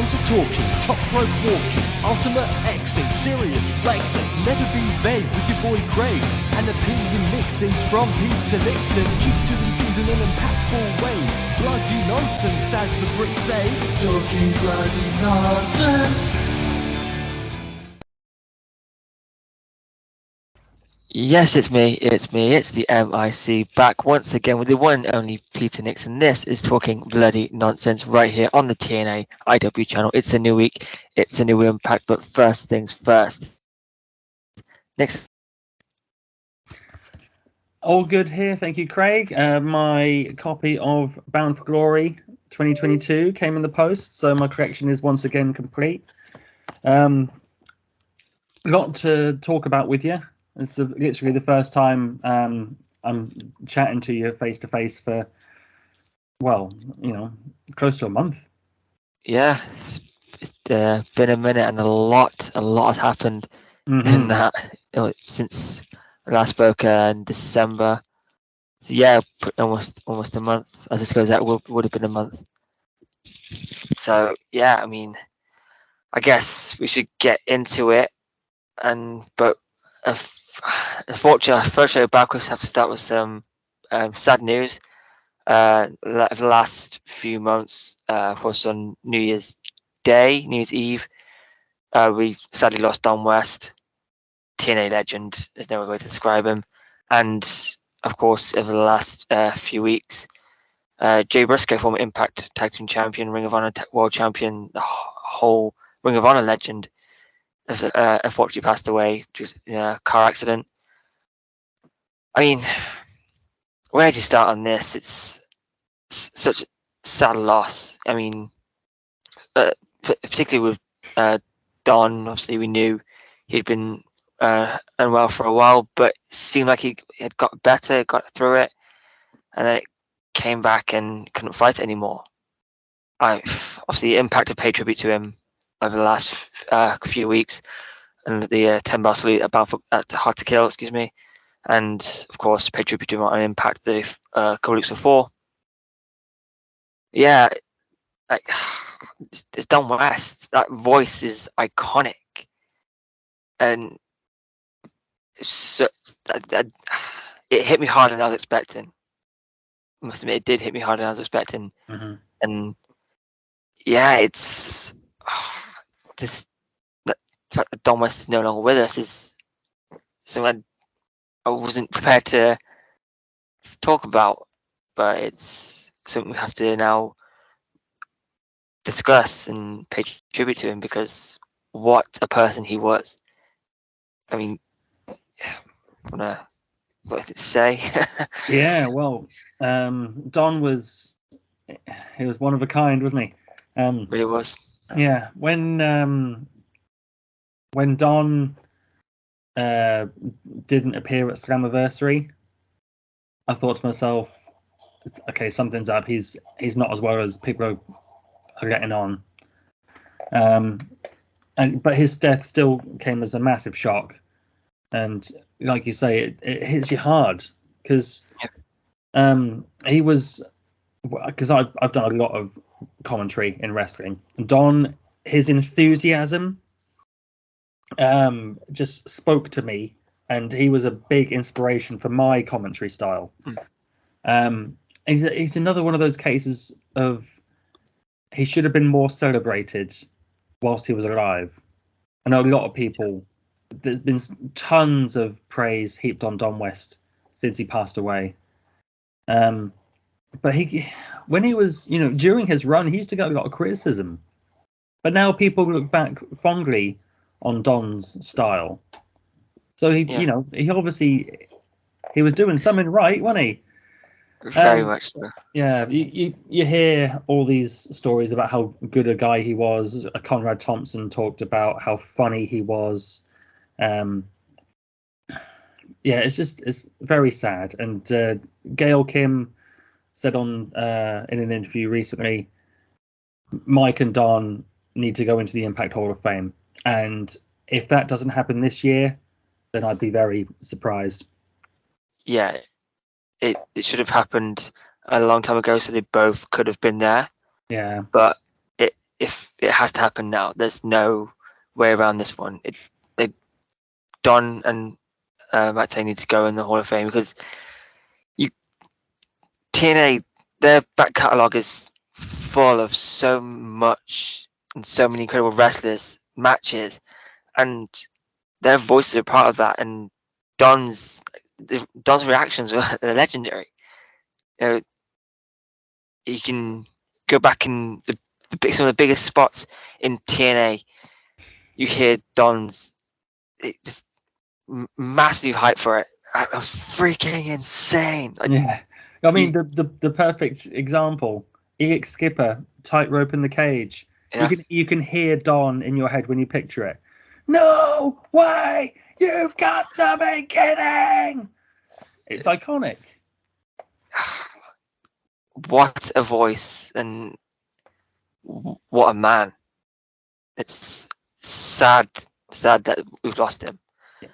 Tons of talking, top rope walking, ultimate Xing, serious flexing, never be vague with your boy Craig, and opinion mixing from Pete to Nixon. Keep doing things in an impactful way. Bloody nonsense, as the Brits say. Talking bloody nonsense. Yes, it's me, it's the MIC, back once again with the one and only Peter Nixon. This is Talking Bloody Nonsense right here on the TNA IW channel. It's a new week, it's a new impact, but first things first. Nixon. All good here, thank you, Craig. My copy of Bound for Glory 2022 came in the post, so my collection is once again complete. Got to talk about with you. It's literally the first time I'm chatting to you face to face for, well, close to a month. Yeah, it's been a minute, and a lot has happened in that since I last spoke in December. So yeah, almost a month. As this goes out, would have been a month. So yeah, I mean, I guess we should get into it, but. Unfortunately, our first show back, we have to start with some sad news. The last few months, of course, on New Year's Eve, we sadly lost Don West, TNA legend. There's no other way to describe him. And of course, over the last few weeks, Jay Briscoe, former Impact Tag Team Champion, Ring of Honor World Champion, the whole Ring of Honor legend, unfortunately passed away due to a car accident. I mean, where do you start on this? It's such a sad loss. I mean, particularly with Don, obviously we knew he'd been unwell for a while, but it seemed like he had got better, got through it, and then it came back and couldn't fight anymore. Obviously Impact have paid tribute to him over the last few weeks, and the 10 bar salute at Hard to Kill, and of course paid tribute to him on Impact the couple weeks before. Yeah, like it's Don West. That voice is iconic, and it hit me harder than I was expecting. I must admit, it did hit me harder than I was expecting, and yeah, it's. The fact that Don West is no longer with us is something I wasn't prepared to talk about, but it's something we have to now discuss and pay tribute to him, because what a person he was. I mean, what to say? Yeah, well, Don was one of a kind, wasn't he? Really was. Yeah, when Don didn't appear at Slammiversary, I thought to myself, okay, something's up. He's not as well as people are getting on. But his death still came as a massive shock, and like you say, it hits you hard, because he was, because I've done a lot of commentary in wrestling. Don, his enthusiasm just spoke to me, and he was a big inspiration for my commentary style. He's another one of those cases of he should have been more celebrated whilst he was alive. I know a lot of people, there's been tons of praise heaped on Don West since he passed away. But when he was, during his run, he used to get a lot of criticism. But now people look back fondly on Don's style. So he obviously, he was doing something right, wasn't he? Very much so. Yeah, you hear all these stories about how good a guy he was. Conrad Thompson talked about how funny he was. It's very sad. And Gail Kim said in an interview recently, Mike and Don need to go into the Impact Hall of Fame. And if that doesn't happen this year, then I'd be very surprised. Yeah, it should have happened a long time ago, so they both could have been there. Yeah. But if it has to happen now. There's no way around this one. Don and Matt Tay need to go in the Hall of Fame because TNA, their back catalogue is full of so much and so many incredible wrestlers, matches, and their voices are part of that. And Don's reactions were legendary. You can go back in some of the biggest spots in TNA. You hear Don's just massive hype for it. That was freaking insane. Yeah, I mean the perfect example. Elix Skipper, tightrope in the cage. Yeah. You can hear Don in your head when you picture it. No way! You've got to be kidding! It's iconic. What a voice and what a man. It's sad that we've lost him. Yeah.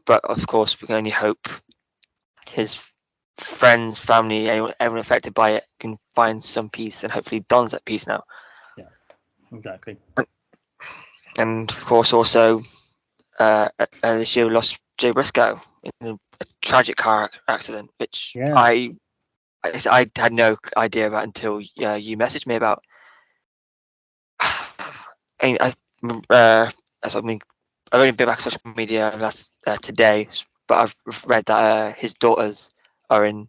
But of course, we can only hope his friends, family, everyone affected by it can find some peace, and hopefully Don's at peace now. Yeah, exactly. And of course, also this year we lost Jay Briscoe in a tragic car accident, which I had no idea about until you messaged me about. I've only been back on social media last today, but I've read that his daughters are in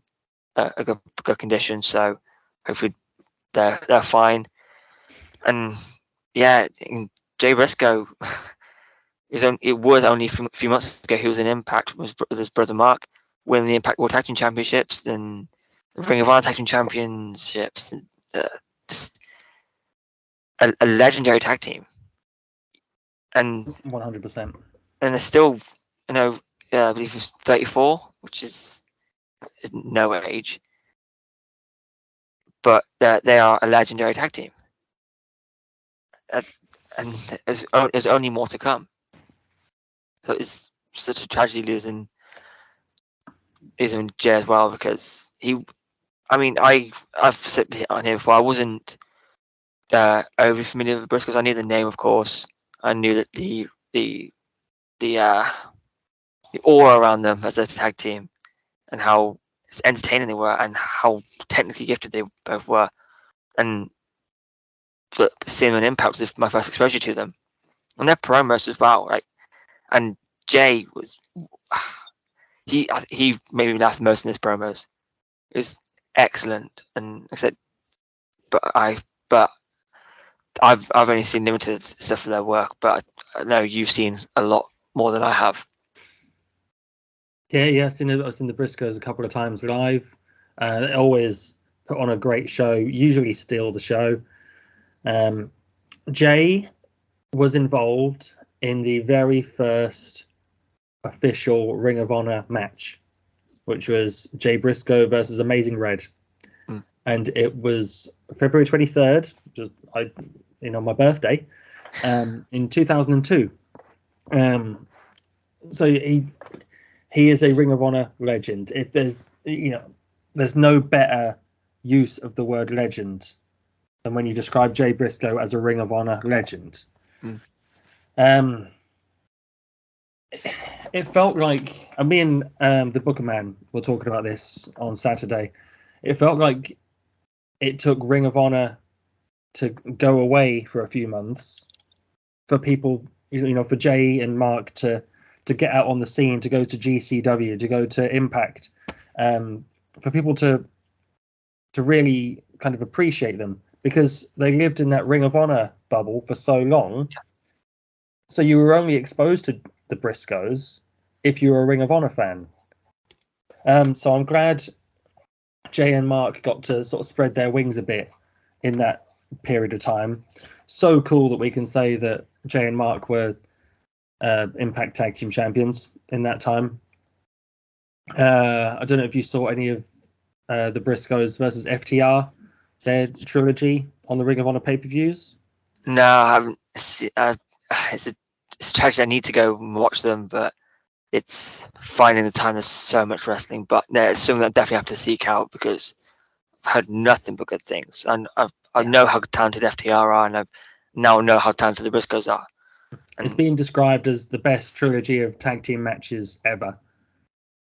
a good condition, so hopefully they're fine. And yeah, Jay Briscoe, it was only a few months ago he was in Impact with his brother Mark, winning the Impact World Tag Team Championships and Ring of Honor Tag Team Championships. Just a legendary tag team. And 100%. And they're still, I believe he's 34, which is no age. But they are a legendary tag team. And there's only more to come. So it's such a tragedy losing Jay as well, because I've said on here before, I wasn't overly familiar with Briscoes. I knew the name, of course. I knew that the aura around them as a tag team, and how entertaining they were, and how technically gifted they both were, and seeing an Impact was my first exposure to them, and their promos as well, right? And Jay was he made me laugh most in his promos. It was excellent, and I said, but I've only seen limited stuff of their work, but I know you've seen a lot more than I have. Yeah, I've seen the Briscoes a couple of times live. They always put on a great show, usually steal the show. Jay was involved in the very first official Ring of Honor match, which was Jay Briscoe versus Amazing Red. And it was February 23rd, my birthday, in 2002. So he is a Ring of Honor legend. If there's no better use of the word legend than when you describe Jay Briscoe as a Ring of Honor legend. It felt like, me and the Booker Man were talking about this on Saturday. It felt like it took Ring of Honor to go away for a few months for people, for Jay and Mark to get out on the scene, to go to GCW, to go to Impact, for people to really kind of appreciate them, because they lived in that Ring of Honor bubble for so long. So you were only exposed to the Briscoes if you were a Ring of Honor fan. So I'm glad Jay and Mark got to sort of spread their wings a bit in that period of time. So cool that we can say that Jay and Mark were Impact Tag Team Champions in that time. I don't know if you saw any of the Briscoes versus FTR, their trilogy on the Ring of Honor pay-per-views. No, I haven't. It's a tragedy. I need to go and watch them, but it's finding the time. There's so much wrestling, but no, it's something I definitely have to seek out, because heard nothing but good things, and I know how talented FTR are, and I now know how talented the Briscoes are. And it's being described as the best trilogy of tag team matches ever.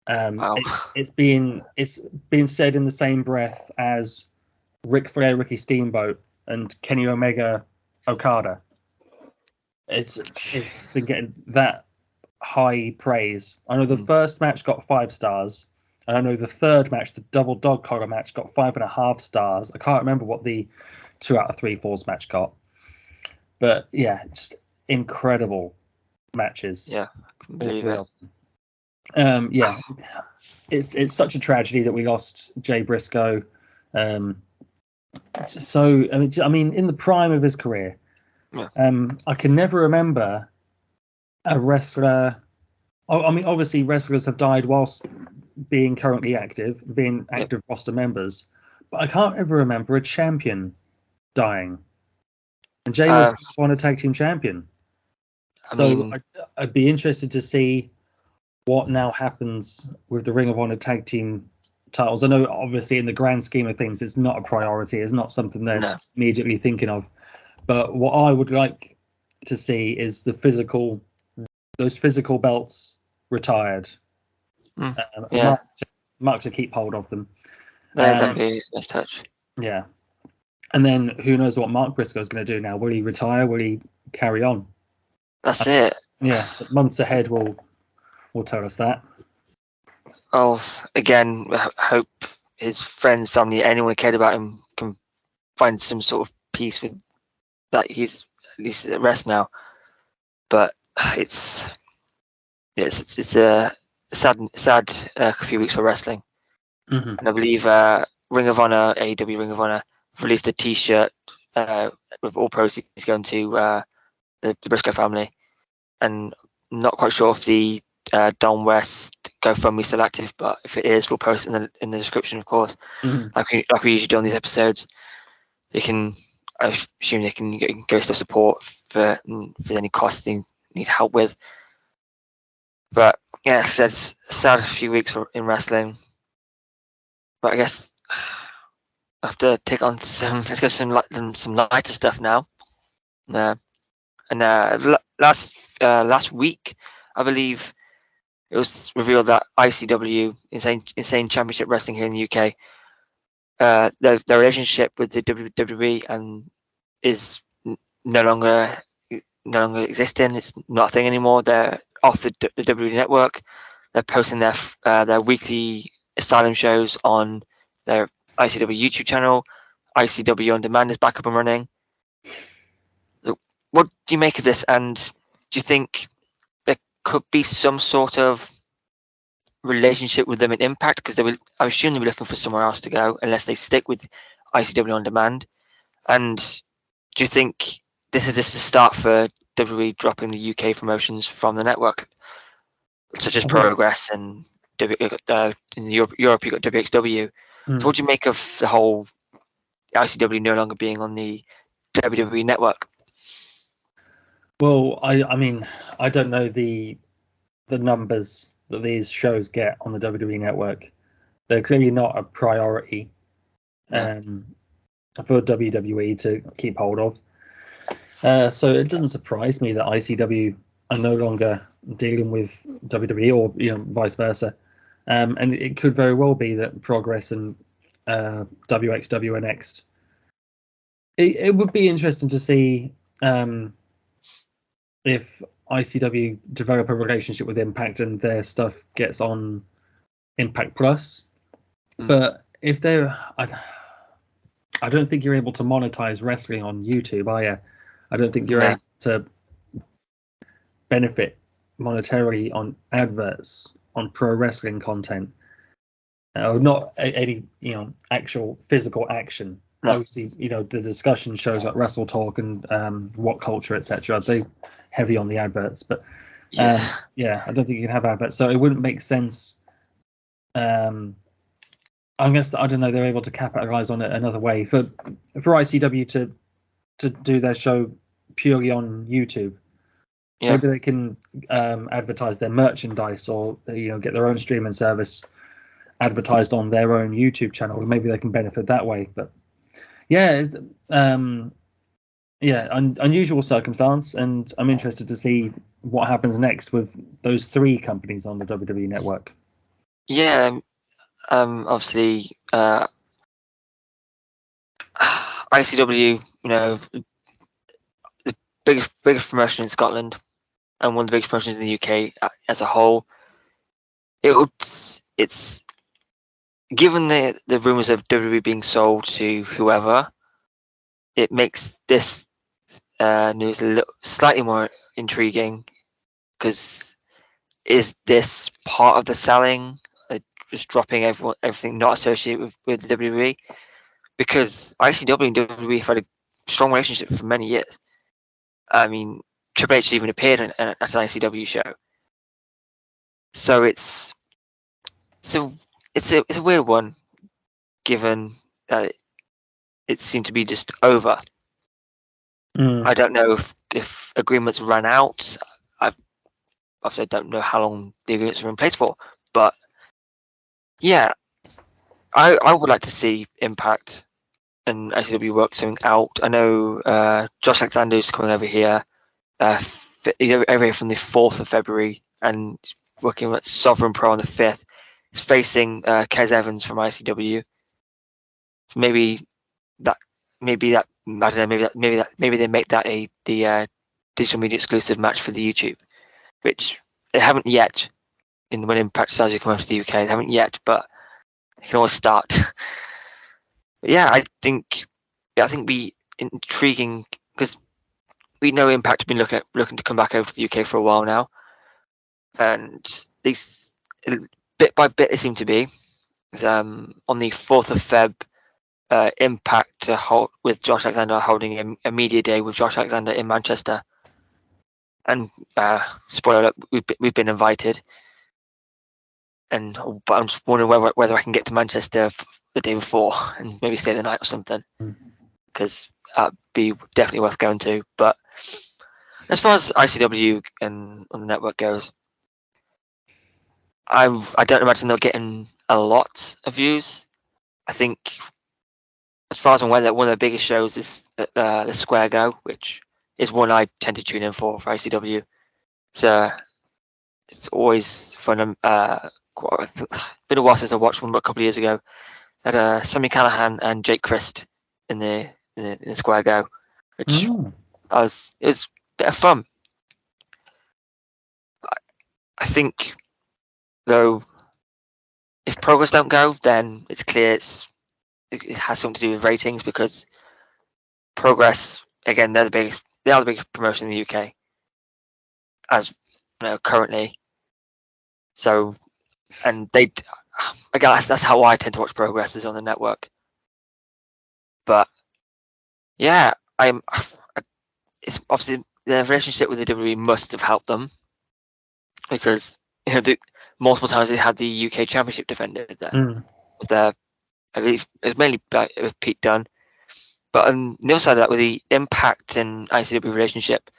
wow. It's being said in the same breath as Ric Flair, Ricky Steamboat, and Kenny Omega, Okada. It's been getting that high praise. I know the first match got 5 stars, and I know the third match, the double dog collar match, got 5.5 stars. I can't remember what the 2 out of 3 falls match got, but yeah, just incredible matches. Yeah, I can all believe 3 it. of them. Yeah, it's such a tragedy that we lost Jay Briscoe. So I mean, in the prime of his career, Yeah. I can never remember a wrestler. I mean, obviously, wrestlers have died whilst being currently active, being active roster members, but I can't ever remember a champion dying. And Jay was one tag team champion. So I'd be interested to see what now happens with the Ring of Honor tag team titles. I know, obviously, in the grand scheme of things, it's not a priority. It's not something they're immediately thinking of. But what I would like to see is those physical belts retired. Mark to keep hold of them. That'd be a nice touch. Yeah. And then who knows what Mark Briscoe's going to do now? Will he retire? Will he carry on? That's it. Yeah. Months ahead will tell us that. I'll again hope his friends, family, anyone who cared about him can find some sort of peace with that. He's at least at rest now. But it's a sad few weeks for wrestling. Mm-hmm. And I believe Ring of Honor, AEW Ring of Honor, released a T-shirt with all proceeds going to the Briscoe family, and I'm not quite sure if the Don West GoFundMe still active, but if it is, we'll post it in the description, of course. Mm-hmm. Like we usually do on these episodes. I assume they can go to support for any costs they need help with. But yeah, it's a sad few weeks in wrestling. But I guess I have to take on let's go some lighter stuff now. Last week, I believe it was revealed that ICW, Insane Championship Wrestling here in the UK, their relationship with the WWE and is no longer existing. It's not a thing anymore. They're off the WWE network. They're posting their weekly Asylum shows on their ICW YouTube channel. ICW On Demand is back up and running. What do you make of this? And do you think there could be some sort of relationship with them in Impact? Because I assume they'll be looking for somewhere else to go unless they stick with ICW On Demand. And do you think this is just a start for WWE dropping the UK promotions from the network, such as Progress and in Europe you got WXW? So what do you make of the whole ICW no longer being on the WWE network? Well, I mean, I don't know the numbers that these shows get on the WWE network. They're clearly not a priority for WWE to keep hold of. So it doesn't surprise me that ICW are no longer dealing with WWE, or vice versa. And it could very well be that Progress and WXW are next. It would be interesting to see if ICW develop a relationship with Impact and their stuff gets on Impact Plus. But if they're, I don't think you're able to monetize wrestling on YouTube, are you? I don't think you're able to benefit monetarily on adverts on pro wrestling content, or not any actual physical action. No. Obviously, the discussion shows like Wrestle Talk and What Culture, etc. They heavy on the adverts, but I don't think you can have adverts, so it wouldn't make sense. I guess, I don't know, they're able to capitalize on it another way for ICW to do their show purely on YouTube. Maybe they can advertise their merchandise, or get their own streaming service advertised on their own YouTube channel, and maybe they can benefit that way. But yeah, unusual circumstance, and I'm interested to see what happens next with those 3 companies on the WWE network. Yeah, obviously, ICW, the biggest promotion in Scotland, and one of the biggest promotions in the UK as a whole. It's given the rumors of WWE being sold to whoever, it makes this news a little slightly more intriguing, because is this part of the selling, just dropping everything not associated with the WWE? Because ICW and WWE have had a strong relationship for many years. I mean, Triple H even appeared at an ICW show. So it's a weird one, given that it seemed to be just over. I don't know if agreements ran out. Obviously, I don't know how long the agreements were in place for, but yeah, I would like to see Impact and ICW work something out. I know Josh Alexander's coming over here, over here from the 4th of February, and working with Sovereign Pro on the 5th. He's facing Kez Evans from ICW. Maybe that I don't know. Maybe they make that the digital media exclusive match for the YouTube, which they haven't yet. When Impact decides to come over to the UK, they haven't yet, but they can always start. Yeah, I think be intriguing, because we know Impact have been looking to come back over to the UK for a while now, and these bit by bit they seem to be. On the 4th of Feb, Impact with Josh Alexander holding a media day with Josh Alexander in Manchester, and spoiler alert, we've been invited, but I'm just wondering whether I can get to Manchester the day before and maybe stay the night or something, because that'd be definitely worth going to. But as far as ICW and on the network goes, I don't imagine they're getting a lot of views. I think, as far as I'm aware, that one of the biggest shows is the Square Go, which is one I tend to tune in for ICW. So it's always fun. Been a while since I watched one, but a couple of years ago, had Sammy Callahan and Jake Christ in the Square Go, which it was a bit of fun. I think, though, if Progress don't go, then it's clear it has something to do with ratings, because Progress, again, they are the biggest promotion in the UK, as currently. So, and I guess that's how I tend to watch Progress, is on the network. But yeah, it's obviously their relationship with the WWE must have helped them, because multiple times they had the UK Championship defended there. With their, I believe it was mainly with Pete Dunne. But on the other side of that, with the Impact and ICW relationship,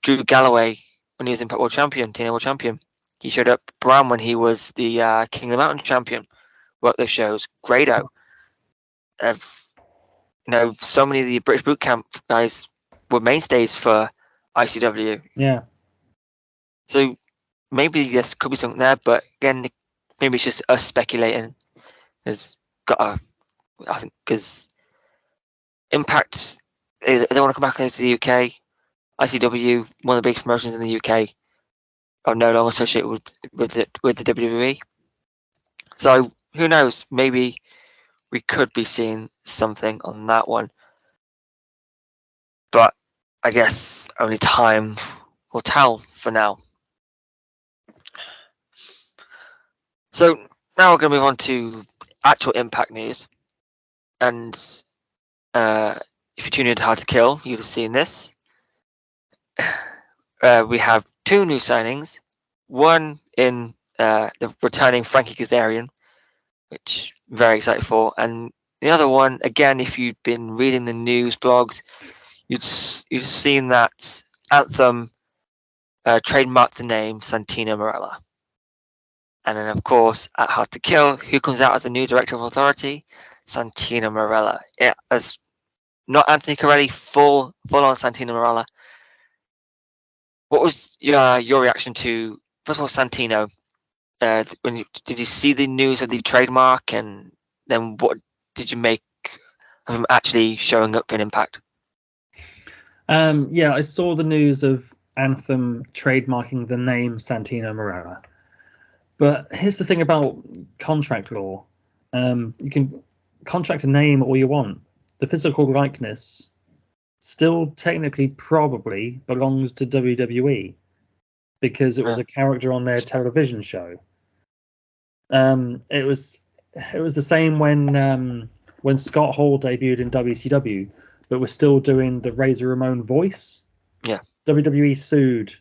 Drew Galloway, when he was Impact World Champion, TNA World Champion, he showed up Brown when he was the King of the Mountain Champion. Worked those shows. Grado. So many of the British Boot Camp guys were mainstays for ICW. Yeah. So maybe this could be something there, but again, maybe it's just us speculating. I think because Impact, they want to come back into the UK. ICW, one of the biggest promotions in the UK, are no longer associated with the WWE. So who knows? Maybe we could be seeing something on that one. But I guess only time will tell for now. So now we're going to move on to actual Impact news. And if you tune in to Hard to Kill, you've seen this. We have 2 new signings. One in the returning Frankie Kazarian, which I'm very excited for. And the other one, again, if you've been reading the news blogs, you've seen that Anthem trademarked the name Santino Marella. And then, of course, at Hard to Kill, who comes out as the new Director of Authority? Santino Marella. Yeah, as not Anthony Corelli, full on Santino Marella. What was your reaction to, first of all, Santino? Did you see the news of the trademark, and then what did you make of him actually showing up in Impact? Yeah, I saw the news of Anthem trademarking the name Santino Marella. But here's the thing about contract law. You can contract a name all you want. The physical likeness still technically probably belongs to WWE because it was a character on their television show. It was the same when Scott Hall debuted in WCW, but was still doing the Razor Ramon voice. Yeah. WWE sued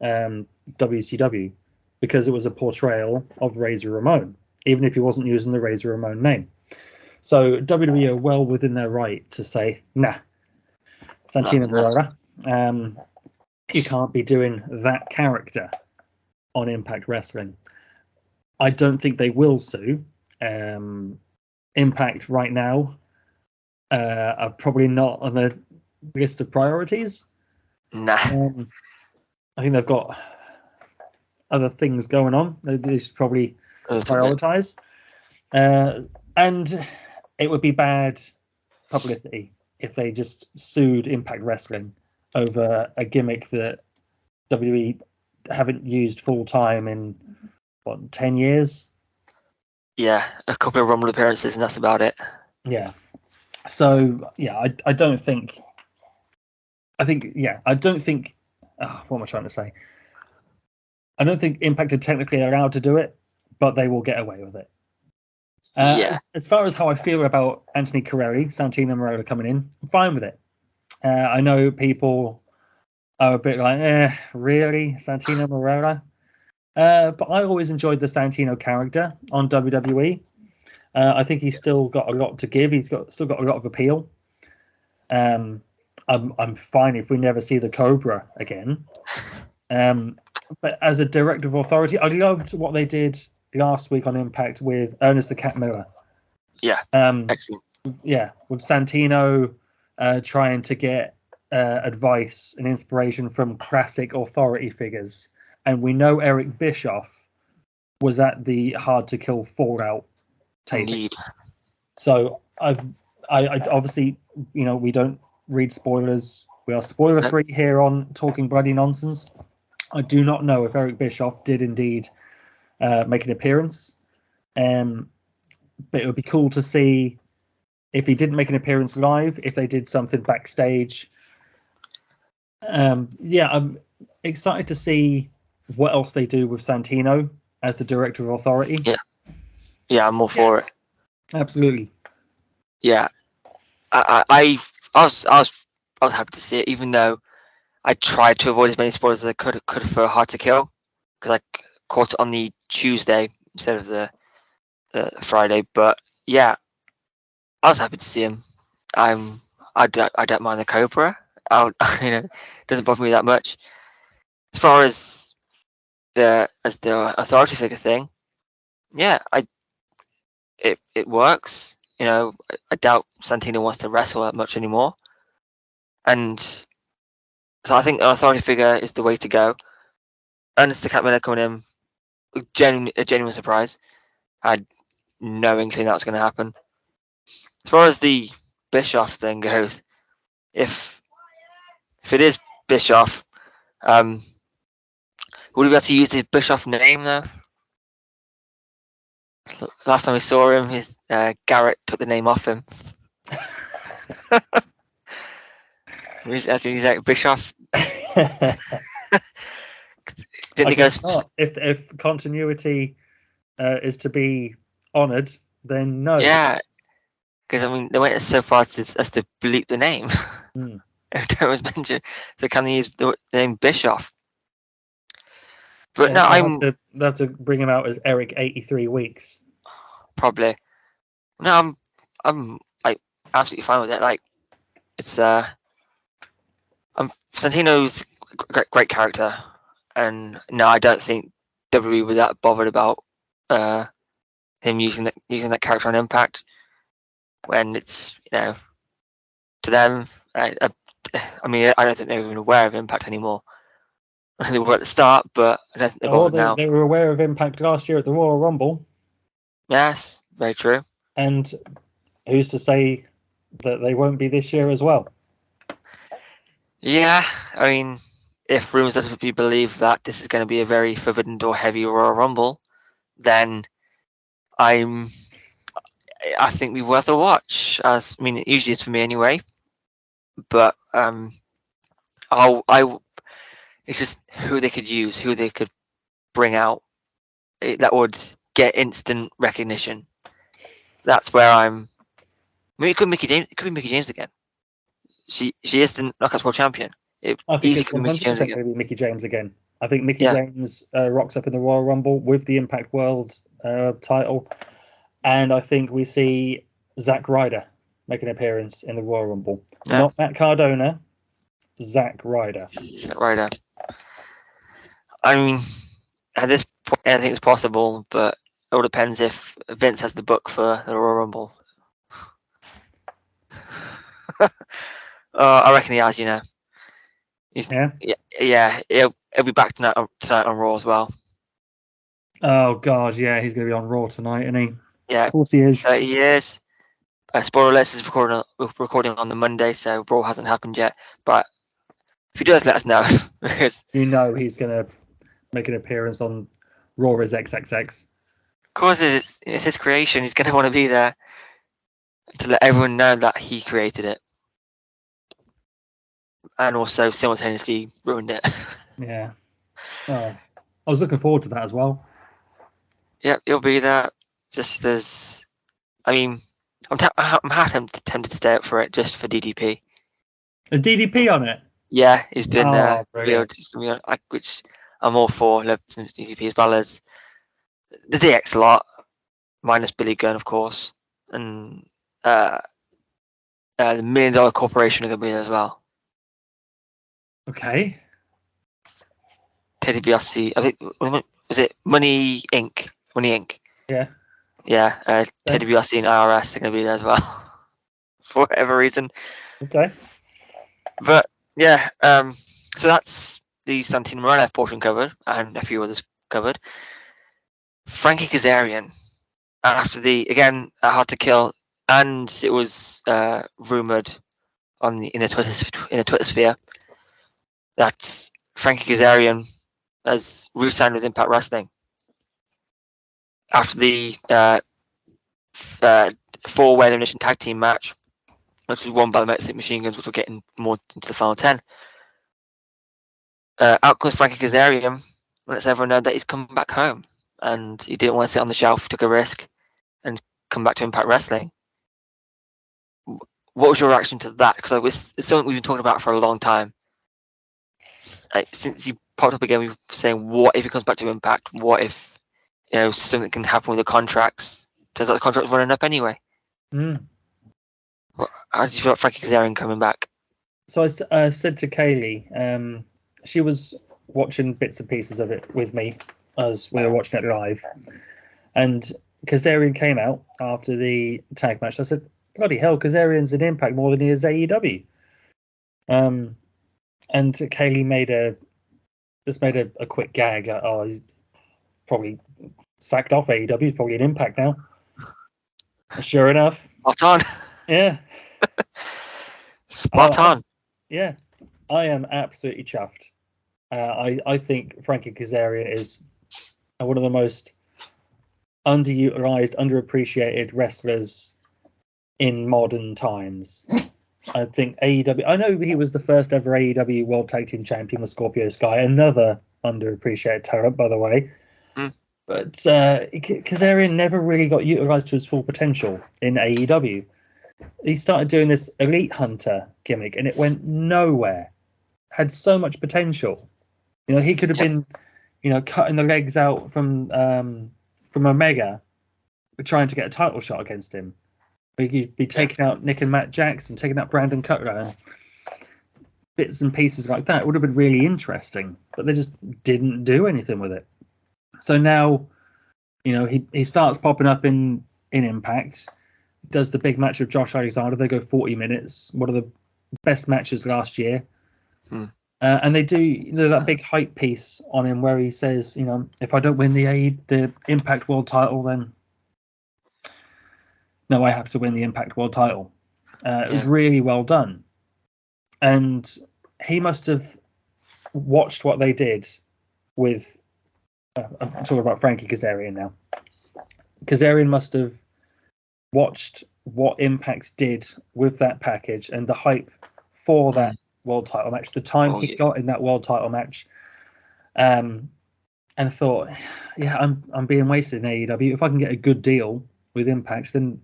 WCW because it was a portrayal of Razor Ramon, even if he wasn't using the Razor Ramon name. So WWE are well within their right to say, nah, Santino Marella, you can't be doing that character on Impact Wrestling. I don't think they will sue. Impact right now are probably not on the list of priorities. Nah. I think they've got other things going on. They should probably prioritize. And it would be bad publicity if they just sued Impact Wrestling over a gimmick that WWE haven't used full time in 10 years. Yeah, a couple of Rumble appearances, and that's about it. Yeah. So yeah, I don't think. What am I trying to say? I don't think Impact are technically allowed to do it, but they will get away with it. As far as how I feel about Anthony Corelli, Santino Marella coming in, I'm fine with it. I know people are a bit like, really, Santino Marella? But I always enjoyed the Santino character on WWE. I think he's still got a lot to give. He's still got a lot of appeal. I'm fine if we never see the Cobra again. But as a director of authority, I loved what they did last week on Impact with Ernest the Cat Miller. Yeah, excellent. Yeah, with Santino trying to get advice and inspiration from classic authority figures. And we know Eric Bischoff was at the Hard to Kill Fallout taping. Indeed. So I obviously, we don't read spoilers. We are spoiler free here on Talking Bloody Nonsense. I do not know if Eric Bischoff did indeed make an appearance. But it would be cool to see if he didn't make an appearance live, if they did something backstage. I'm excited to see what else they do with Santino as the director of authority. Yeah, I'm all for it. Absolutely. Yeah, I was happy to see it, even though I tried to avoid as many spoilers as I could for Hard to Kill, because I caught it on the Tuesday instead of the Friday. But yeah, I was happy to see him. I don't mind the Cobra. It doesn't bother me that much. As far as the authority figure thing, yeah, it works. I doubt Santino wants to wrestle that much anymore, and so I think an authority figure is the way to go. Ernest the Cat Miller coming in, a genuine surprise. I had no inkling that was going to happen. As far as the Bischoff thing goes, if it is Bischoff, would we be able to use the Bischoff name though? Last time we saw him, Garrett took the name off him. We had to use that Bischoff. Didn't he go? If continuity is to be honoured, then no. Yeah, because they went so far as to bleep the name. Every time it was mentioned, so can they use the name Bischoff? But no, they have to bring him out as Eric 83 weeks. Probably. No, I'm like absolutely fine with it. Like, it's Santino's great character, and no, I don't think WWE were that bothered about him using that character on Impact when it's to them. I mean, I don't think they're even aware of Impact anymore. They were at the start, but I don't think they're bothered now. They were aware of Impact last year at the Royal Rumble. Yes, very true. And who's to say that they won't be this year as well? Yeah, I mean, if rumours doesn't be believed that this is going to be a very Forbidden Door heavy Royal Rumble, then I think we worth a watch. As I mean, it usually is for me anyway. But it's just who they could use, who they could bring out that would get instant recognition. That's where I'm. I mean, it could be Mickey James again. She is the Knockouts World Champion. I think it's 100% going to be Mickey James again. I think Mickey James rocks up in the Royal Rumble with the Impact World title, and I think we see Zack Ryder make an appearance in the Royal Rumble. Yeah. Not Matt Cardona, Zack Ryder. Zack Ryder. I mean, at this point, anything is possible, but it all depends if Vince has the book for the Royal Rumble. I reckon he has, Yeah, he'll be back tonight on Raw as well. Oh God, yeah, he's going to be on Raw tonight, isn't he? Yeah, of course he is. He is. Spoiler alert, is recording on the Monday, so Raw hasn't happened yet. But if he does, let us know. Because he's going to make an appearance on Raw as XXX. Of course, it's his creation. He's going to want to be there to let everyone know that he created it. And also simultaneously ruined it. Yeah. Oh, I was looking forward to that as well. Yep, he'll be there. Just as, I mean, I'm half tempted to stay up for it just for DDP. Is DDP on it? Yeah, he's been revealed. He's going to be on, which I'm all for. Love DDP as well as the DX lot, minus Billy Gunn, of course, and the $1 Million Corporation are going to be there as well. Okay. Teddy DiBiase, I think, was it Money Inc? Money Inc. Yeah. Yeah. Teddy DiBiase and IRS are going to be there as well, for whatever reason. Okay. But yeah, so that's the Santino Marella portion covered, and a few others covered. Frankie Kazarian, after again Hard to Kill, and it was rumored in the Twitter sphere that Frankie Kazarian has re-signed with Impact Wrestling after the 4-way elimination tag team match, which was won by the Mexican Machine Guns, which we're getting more into the final 10. Out comes Frankie Kazarian, lets everyone know that he's come back home and he didn't want to sit on the shelf, took a risk, and come back to Impact Wrestling. What was your reaction to that? Because it's something we've been talking about for a long time. Since you popped up again, we were saying, what if he comes back to Impact? What if something can happen with the contracts? Turns out the contract's running up anyway. Mm. How did you feel about Frankie Kazarian coming back? So I said to Kaylee, she was watching bits and pieces of it with me as we were watching it live, and Kazarian came out after the tag match. I said, bloody hell, Kazarian's in Impact more than he is AEW. And Kaylee made a quick gag. Oh, he's probably sacked off AEW. He's probably in Impact now. Sure enough. Spot on. Yeah. Spot on. Yeah. I am absolutely chuffed. I think Frankie Kazarian is one of the most underutilized, underappreciated wrestlers in modern times. I think AEW. I know he was the first ever AEW World Tag Team Champion with Scorpio Sky, another underappreciated talent, by the way. Mm. But Kazarian never really got utilized to his full potential in AEW. He started doing this Elite Hunter gimmick, and it went nowhere. Had so much potential. He could have been, cutting the legs out from Omega, trying to get a title shot against him. He'd be taking out Nick and Matt Jackson, taking out Brandon Cutler, and bits and pieces like that. It would have been really interesting, but they just didn't do anything with it. So now, You know, he starts popping up in Impact, does the big match with Josh Alexander. They go 40 minutes, one of the best matches last year. And they do that big hype piece on him where he says, you know, if I don't win the Impact World title, then no, I have to win the Impact World title. It was really well done. And he must have watched what they did with, I'm talking about Frankie Kazarian now. Kazarian must have watched what Impact did with that package and the hype for that world title match, the time he got in that world title match, and thought, yeah, I'm being wasted in AEW. If I can get a good deal with Impact, then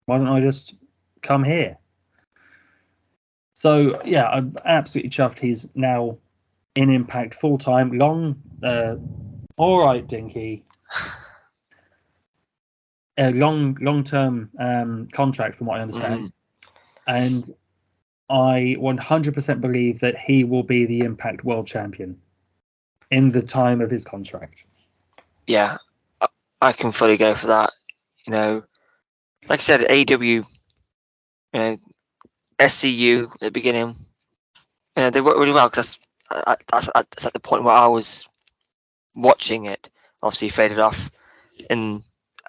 why don't I just come here? So yeah, I'm absolutely chuffed he's now in Impact full time. All right, Dinky. A long-term contract, from what I understand, and I 100% believe that he will be the Impact World Champion in the time of his contract. Yeah, I can fully go for that. You know, like I said, AEW, you know, SCU at the beginning, you know, they worked really well because that's at the point where I was watching it. Obviously, faded off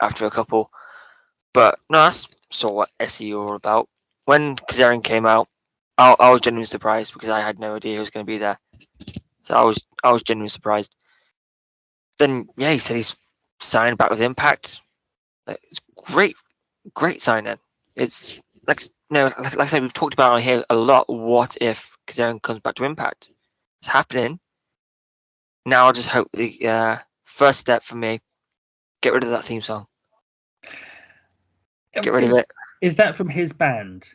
after a couple, but no, I saw what SCU were all about. When Kazarian came out, I was genuinely surprised because I had no idea he was going to be there. So I was genuinely surprised. Then yeah, he said he's signed back with Impact. It's great signing. It's like I said, we've talked about on here a lot. What if Kazarian comes back to Impact? It's happening. Now I just hope the first step for me, get rid of that theme song. Get rid of it. Is that from his band?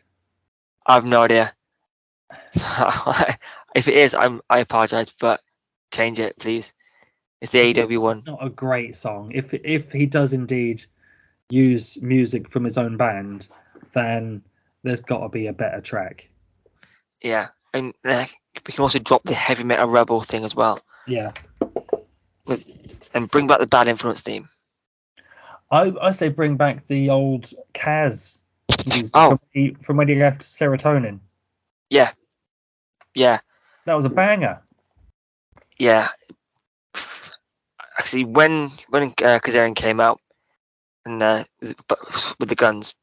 I have no idea. If it is, I apologize, but change it, please. It's the AEW one. It's not a great song. If he does indeed use music from his own band, then there's got to be a better track. Yeah, and we can also drop the Heavy Metal Rebel thing as well. Yeah. And bring back the Bad Influence theme. I say bring back the old Kaz music from when he left Serotonin. Yeah. That was a banger. Yeah. Actually, when Kazarian came out and with the guns,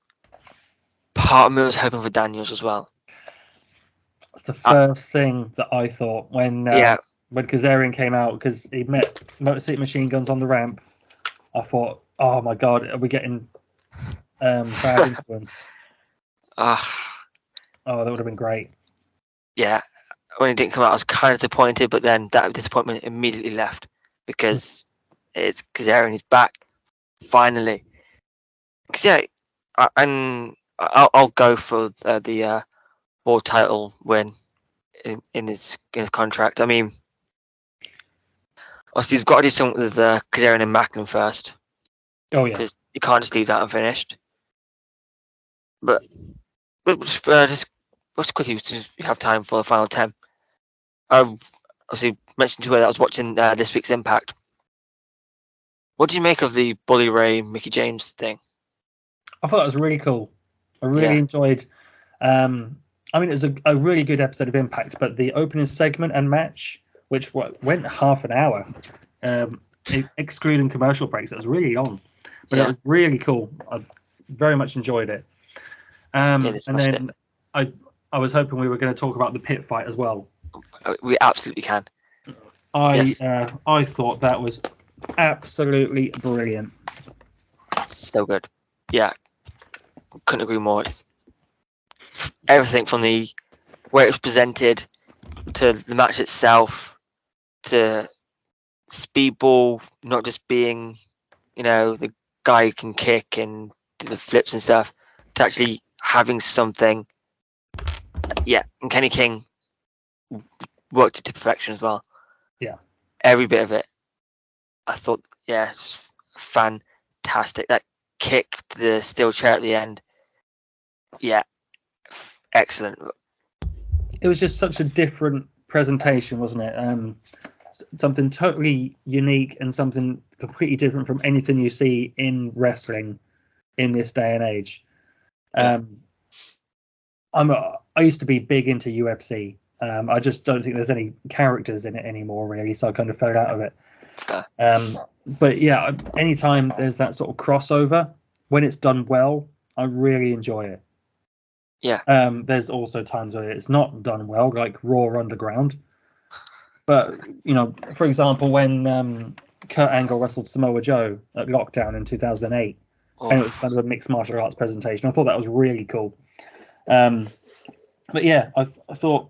part of me was hoping for Daniels as well. It's the first thing that I thought when Kazarian came out, because he met Motor City Machine Guns on the ramp. I thought, oh my god, are we getting Bad Influence? Oh, that would have been great. Yeah, when it didn't come out, I was kind of disappointed, but then that disappointment immediately left because it's Kazarian, he's back finally. Because I'll go for the world title win in his contract. I mean, obviously, he's got to do something with Kazarian and Macklin first. Oh yeah, because you can't just leave that unfinished. But just quickly, since we have time for the final 10. Obviously mentioned to her that I was watching this week's Impact. What did you make of the Bully Ray Mickey James thing? I thought that was really cool. I really enjoyed. I mean, it was a really good episode of Impact, but the opening segment and match, which went half an hour, excluding commercial breaks, it was really long, but it was really cool. I very much enjoyed it. And then I was hoping we were going to talk about the pit fight as well. We absolutely can. I thought that was absolutely brilliant. So good. Yeah, couldn't agree more. Everything from the way it was presented to the match itself to Speedball not just being, the guy who can kick and do the flips and stuff, to actually having something. Yeah, and Kenny King worked it to perfection as well. Yeah. Every bit of it. I thought, it's fantastic. That kick to the steel chair at the end. Yeah, excellent. It was just such a different presentation, wasn't it? Something totally unique and something completely different from anything you see in wrestling in this day and age. Yeah. I used to be big into UFC. I just don't think there's any characters in it anymore, really, so I kind of fell out of it. But yeah, anytime there's that sort of crossover, when it's done well, I really enjoy it. Yeah. There's also times where it's not done well, like Raw Underground. But, you know, for example, when Kurt Angle wrestled Samoa Joe at Lockdown in 2008, and it was kind of a mixed martial arts presentation, I thought that was really cool. But yeah, I thought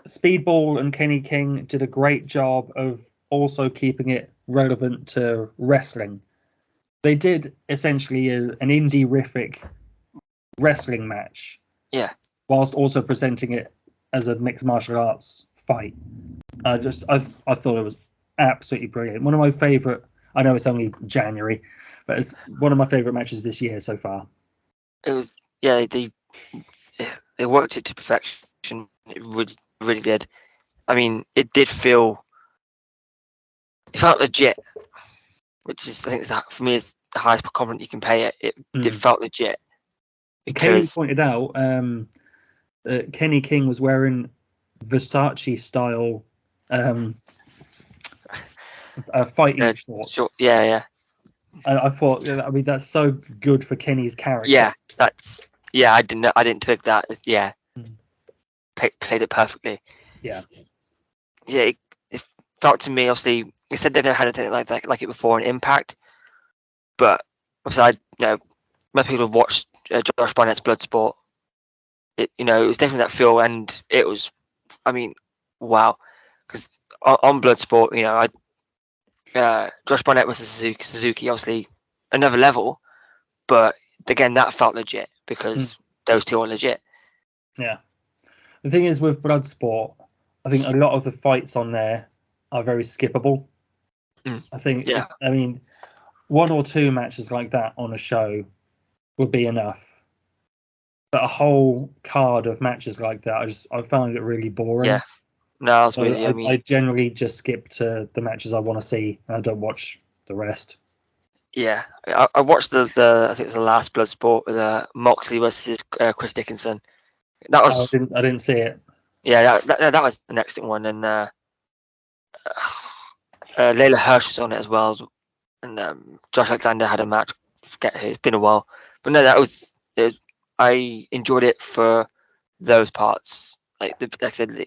Speedball and Kenny King did a great job of also keeping it relevant to wrestling. They did essentially an indie-rific wrestling match, whilst also presenting it as a mixed martial arts fight. I thought it was absolutely brilliant. One of my favorite. I know it's only January, but it's one of my favorite matches this year so far. It was they worked it to perfection. It really did. I mean, it felt legit, which is, I think, that for me is the highest compliment you can pay it. It felt legit. Because Kaylee pointed out that Kenny King was wearing Versace style fighting shorts. Yeah. And I thought, I mean, that's so good for Kenny's character. Yeah, I didn't take that. Yeah, played it perfectly. Yeah. Yeah, it felt to me, obviously, they said they've never had anything like it before in Impact, but obviously, most people have watched Josh Barnett's Bloodsport. It was definitely that feel, and it was, I mean, wow, because on Bloodsport, Josh Barnett versus Suzuki, obviously another level, but again, that felt legit because those two are legit. Yeah. The thing is, with Bloodsport, I think a lot of the fights on there are very skippable. I think, I mean, one or two matches like that on a show would be enough. But a whole card of matches like that, I found it really boring. Yeah. No, I was with you. I generally just skip to the matches I want to see, and I don't watch the rest. Yeah, I watched the I think it was the last Bloodsport with Moxley versus Chris Dickinson. That was I didn't see it. Yeah, that was the next one, and Layla Hirsch was on it as well, and Josh Alexander had a match. Forget who. It's been a while, but no, I enjoyed it for those parts. Like I said,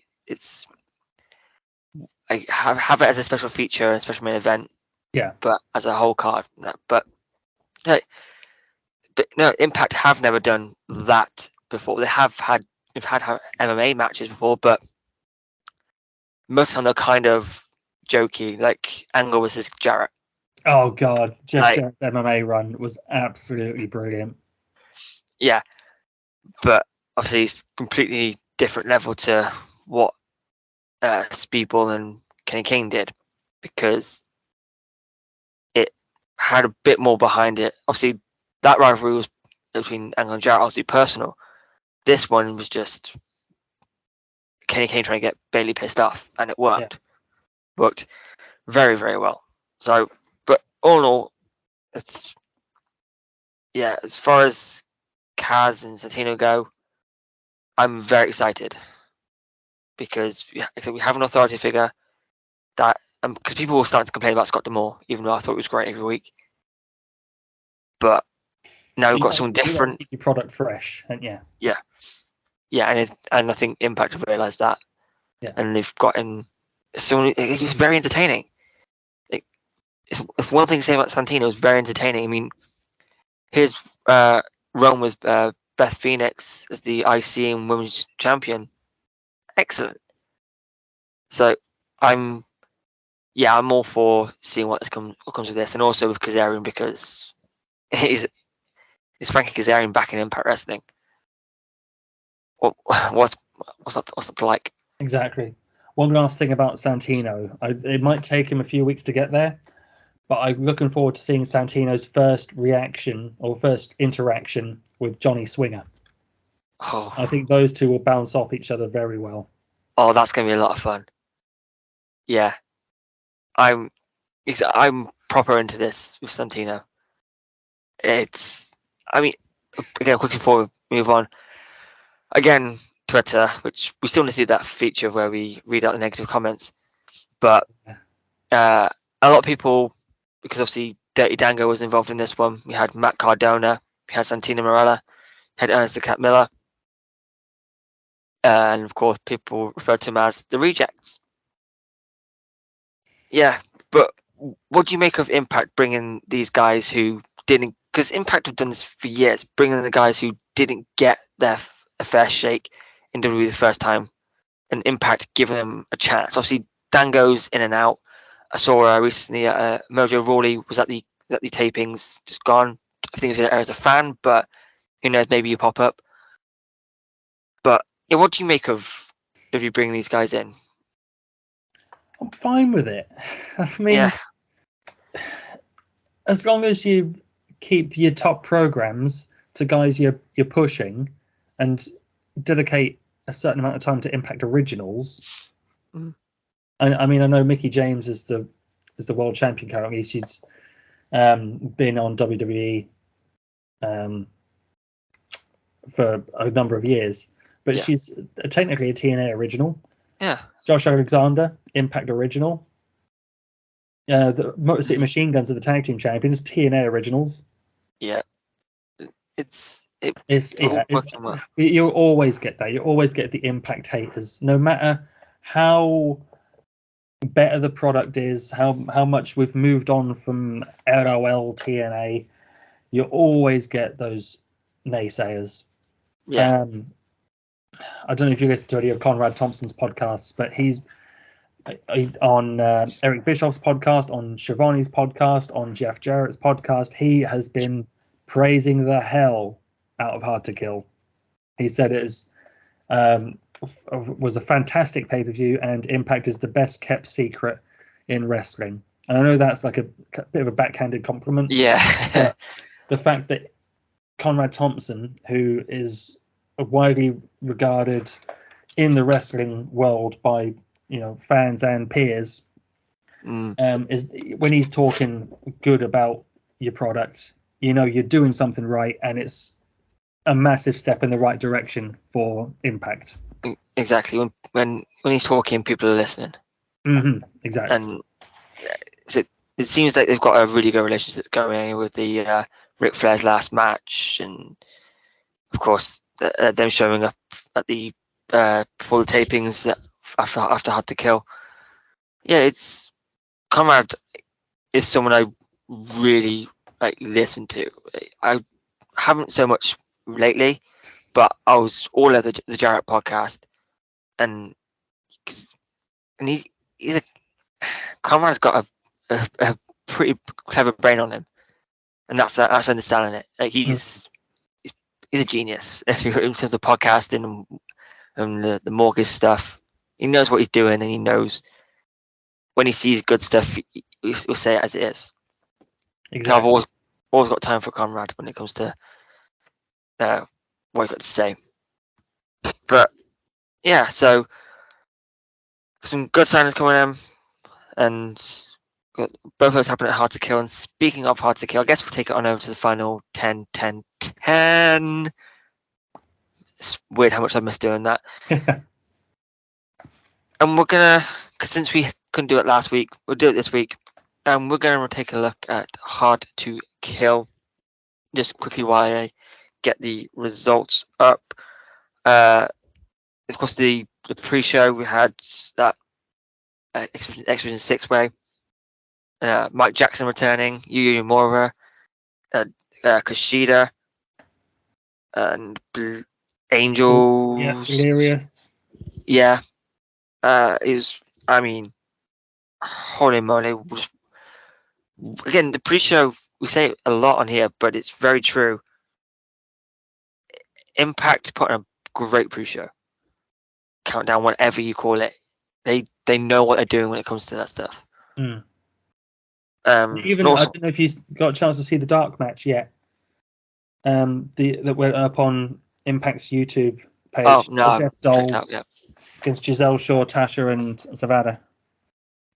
I have it as a special feature, a special main event. Yeah. But as a whole card, no. But no, Impact have never done that before. They've had MMA matches before, but most of them are kind of jokey, like Angle versus Jarrett. Oh God, Jeff Jarrett's MMA run was absolutely brilliant. Yeah, but obviously it's completely different level to what Speedball and Kenny King did, because it had a bit more behind it. Obviously, that rivalry was between Angle and Jarrett, obviously personal. This one was just Kenny King trying to get Bailey pissed off, and it worked. Yeah. Worked very, very well. So, but all in all, it's as far as Kaz and Santino go, I'm very excited because we have an authority figure that because people were starting to complain about Scott D'Amore, even though I thought it was great every week. But now we've got someone different. Keep your product fresh, and yeah, and I think Impact have realised that, and they've gotten someone. It was very entertaining. It's one thing to say about Santino. It was very entertaining. I mean, his run with Beth Phoenix as the IC and Women's Champion, excellent. So I'm all for seeing what comes with this, and also with Kazarian, because it's Frankie Kazarian back in Impact Wrestling. What's not to like? Exactly. One last thing about Santino. It might take him a few weeks to get there, but I'm looking forward to seeing Santino's first reaction or first interaction with Johnny Swinger. Oh. I think those two will bounce off each other very well. Oh, that's going to be a lot of fun. Yeah. I'm I'm proper into this with Santino. I mean, again, quickly before we move on, again, Twitter, which we still need to do that feature where we read out the negative comments, but a lot of people, because obviously Dirty Dango was involved in this one. We had Matt Cardona, we had Santino Marella, we had Ernest the Cat Miller, and of course, people refer to him as the Rejects. Yeah, but what do you make of Impact bringing these guys who didn't? Because Impact have done this for years, bringing the guys who didn't get a fair shake in WWE the first time, and Impact giving them a chance. Obviously, Dango's in and out. I saw recently Mojo Rawley was at the tapings, just gone. I think he was there as a fan, but who knows? Maybe you pop up. But yeah, what do you make of if you bring these guys in? I'm fine with it. I mean, Yeah, as long as you keep your top programs to guys you're pushing, and dedicate a certain amount of time to Impact originals. Mm. I mean, I know Mickey James is the world champion currently. She's been on WWE for a number of years, but Yeah. she's technically a TNA original. yeah, Josh Alexander, Impact original. The Motor City Machine Guns are the tag team champions, TNA originals. yeah. Working well. You always get that. You always get the Impact haters, no matter how better the product is, how much we've moved on from LOL TNA. You always get those naysayers. Yeah, I don't know if you listen to any of Conrad Thompson's podcasts, but he's on Eric Bischoff's podcast, on Shivani's podcast, on Jeff Jarrett's podcast. He has been praising the hell out of Hard to Kill. He said it was a fantastic pay-per-view, and Impact is the best kept secret in wrestling. And I know that's like a bit of a backhanded compliment. yeah. But the fact that Conrad Thompson, who is widely regarded in the wrestling world by fans and peers, is when he's talking good about your product, you're doing something right, and it's a massive step in the right direction for Impact. Exactly. When he's talking, people are listening. Mm-hmm. Exactly. And it seems like they've got a really good relationship going with the Ric Flair's last match, and of course them showing up at the before the tapings after Hard to Kill. Yeah, it's Conrad is someone I really listen to. I haven't so much lately, but I was all of the Jarrett podcast, and Conrad's got a pretty clever brain on him, and that's understanding it. He's a genius in terms of podcasting and the mortgage stuff. He knows what he's doing, and he knows when he sees good stuff, he'll say it as it is. Exactly. I've always got time for Conrad when it comes to what he's got to say. But yeah, so some good signings coming in, and both of those happen at Hard to Kill. And speaking of Hard to Kill, I guess we'll take it on over to the final 10-10-10. It's weird how much I miss doing that. And we're gonna, because since we couldn't do it last week, we'll do it this week. And we're gonna take a look at Hard to Kill. Just quickly while I get the results up. Of course, the pre-show we had that Expedition 6-way. Mike Jackson returning, Yuya Uemura, Kushida, and Angels. Yeah, Delirious. Yeah. Holy moly. Again, the pre-show, we say it a lot on here, but it's very true. Impact put on a great pre-show. Countdown, whatever you call it. They know what they're doing when it comes to that stuff. Mm. I don't know if you got a chance to see the dark match yet. That went up on Impact's YouTube page. Oh no, Death Dolls yeah. against Giselle Shaw, Tasha, and Savannah.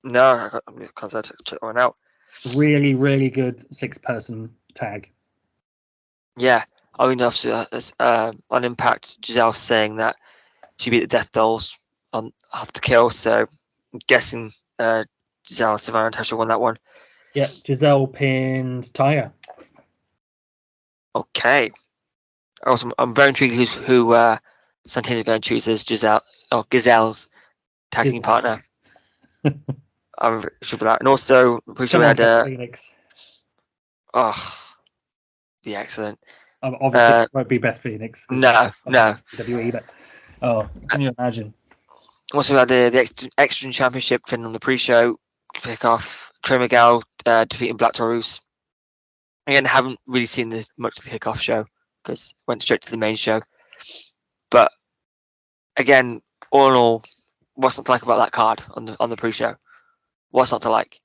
No, I'm going to check that one out. Really, really good 6-person tag. Yeah, I mean, obviously, on Impact, Giselle saying that she beat the Death Dolls on After Kill, so I'm guessing Giselle, Savannah, and Tasha won that one. Yeah, Giselle pinned Taya. Okay. Also, I'm very intrigued who Santino's going to choose as Giselle's tag team partner. I'm sure about that. And also, pretty sure we had Phoenix. Oh, be excellent. Obviously, it won't be Beth Phoenix. No. WWE, but can you imagine? Also, we had the Extreme Championship fin on the pre-show kickoff. Trey Miguel defeating Black Taurus. Again, I haven't really seen much of the kickoff show because went straight to the main show. But again, all in all, what's not to like about that card on the pre-show? What's not to like?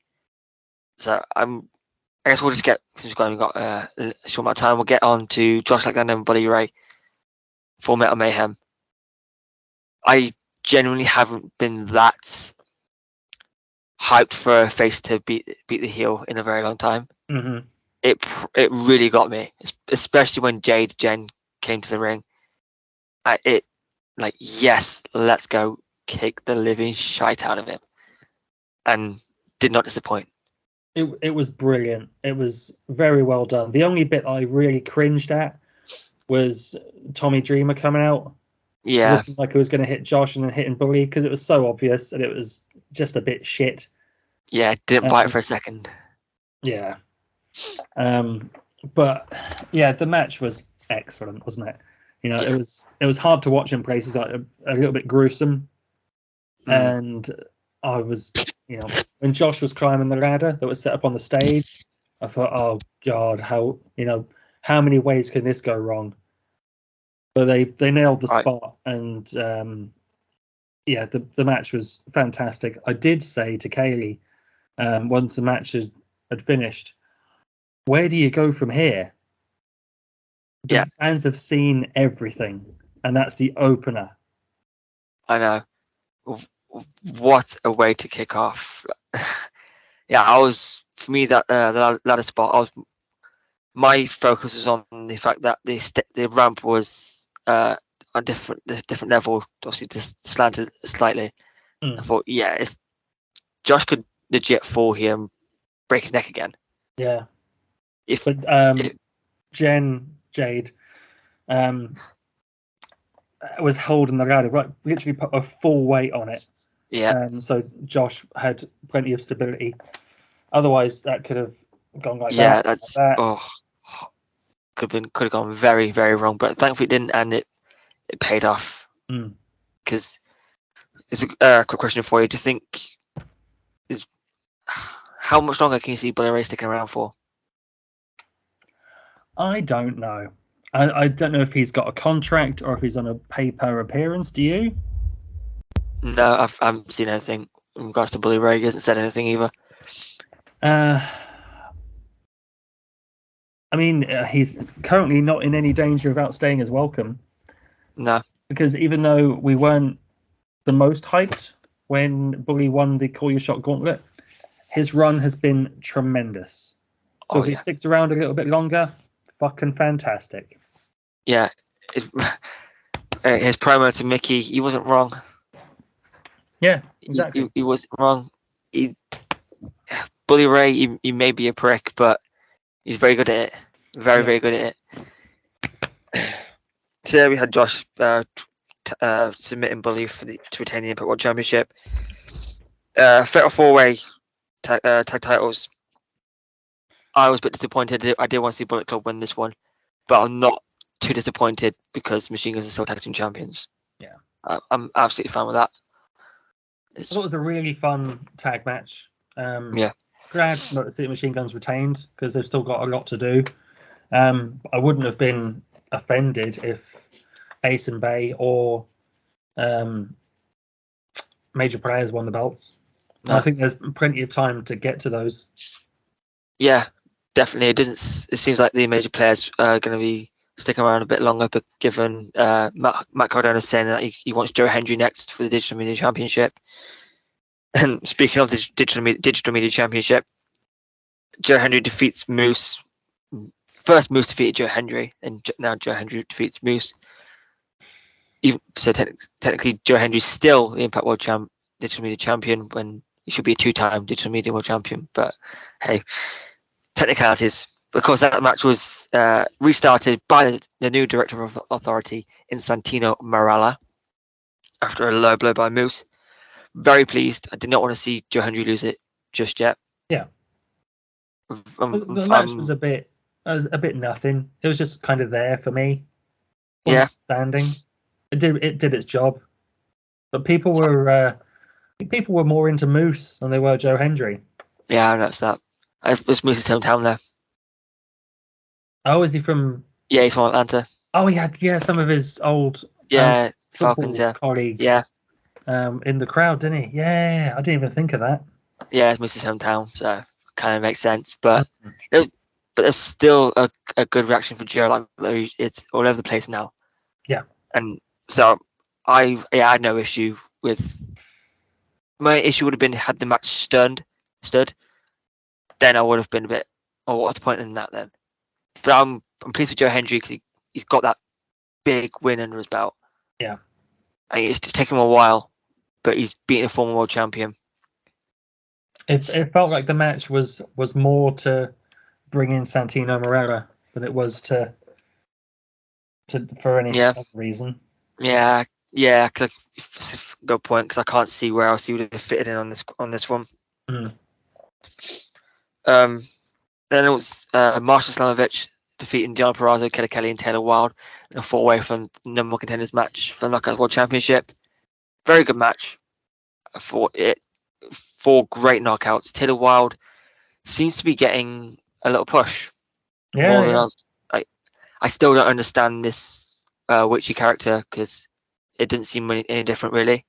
So I guess we'll just get, since we've got a short amount of time, we'll get on to Josh Alexander and Bully Ray for Metal Mayhem. I genuinely haven't been that hyped for a face to beat the heel in a very long time. Mm-hmm. It really got me, especially when Jade Jen came to the ring. Yes, let's go kick the living shite out of him, and did not disappoint. It was brilliant. It was very well done. The only bit I really cringed at was Tommy Dreamer coming out. Yeah, looking like it was going to hit Josh and then hitting Bully, because it was so obvious and it was just a bit shit. Yeah, didn't bite for a second. Yeah. But yeah, the match was excellent, wasn't it? You know, Yeah. it was hard to watch in places, like a little bit gruesome. And I was, when Josh was climbing the ladder that was set up on the stage, I thought, oh God, how many ways can this go wrong? But they nailed the spot, and the match was fantastic. I did say to Kaylee, once the match had finished, where do you go from here? The fans have seen everything, and that's the opener. I know. What a way to kick off. For me, that the ladder spot, my focus was on the fact that the ramp was on different level, obviously just slanted slightly. I thought, Josh could legit fall here and break his neck again. Yeah. But Jade was holding the ladder, right? Literally put a full weight on it. Yeah. So Josh had plenty of stability. Otherwise, that could have gone like that. Yeah, could have gone very, very wrong, but thankfully it didn't, and it paid off. Because it's a quick question for you. Do you think how much longer can you see Bully Ray sticking around for? I don't know. I don't know if he's got a contract or if he's on a pay-per appearance. Do you? No, I haven't seen anything in regards to Bully Ray. He hasn't said anything either. I mean, he's currently not in any danger of outstaying his welcome. No. Because even though we weren't the most hyped when Bully won the Call Your Shot Gauntlet, his run has been tremendous. So if he sticks around a little bit longer, fucking fantastic. Yeah. His promo to Mickey, he wasn't wrong. Yeah, exactly. He wasn't wrong. Bully Ray, he may be a prick, but he's very good at it. Very good at it. So there we had Josh submitting Bully to retain the Impact World Championship. Fatal 4-way tag titles. I was a bit disappointed. I did want to see Bullet Club win this one, but I'm not too disappointed because Machine Guns are still tag team champions. Yeah, I'm absolutely fine with that. I thought it was a really fun tag match. Glad not to see Machine Guns retained because they've still got a lot to do. I wouldn't have been offended if Ace and Bay or Major Players won the belts. No. I think there's plenty of time to get to those. Yeah, definitely. It seems like the Major Players are going to be sticking around a bit longer, but given Matt Cardona saying that he wants Joe Hendry next for the Digital Media Championship. And speaking of the digital media championship, Joe Hendry defeats Moose. First, Moose defeated Joe Hendry, and now Joe Hendry defeats Moose. So technically, Joe Hendry's still the Impact World Digital Media Champion when he should be a 2-time Digital Media World Champion. But hey, technicalities. Of course, that match was restarted by the new Director of Authority in Santino Marella after a low blow by Moose. Very pleased. I did not want to see Joe Hendry lose it just yet. Yeah. The match was a bit nothing. It was just kind of there for me. Yeah. Standing. It did its job. But people were more into Moose than they were Joe Hendry. Yeah, I noticed that. It was Moose's hometown there. Oh, is he from? Yeah, he's from Atlanta. Oh, he had some of his old Falcons colleagues. Yeah. In the crowd, didn't he? Yeah, I didn't even think of that. Yeah, it's Moose's hometown, so kind of makes sense. But there's still a good reaction for Joe. Like it's all over the place now. Yeah. And so I had no issue with. My issue would have been had the match stood. Then I would have been a bit. Oh, what's the point in that then? But I'm pleased with Joe Hendry because he's got that big win under his belt. Yeah. And it's taken him a while, but he's beaten a former world champion. It felt like the match was more to bring in Santino Marella than it was to for any other reason. Yeah. Good point, because I can't see where else he would have fitted in on this one. Mm. Then it was Marshall Slamovich defeating Deonna Purrazzo, Killer Kelly, and Taylor Wilde in a 4-way from number 1 contenders match for the Knockouts World Championship. Very good match. For 4 great knockouts. Taylor Wilde seems to be getting a little push. Yeah. More than I still don't understand this witchy character because it didn't seem any different really.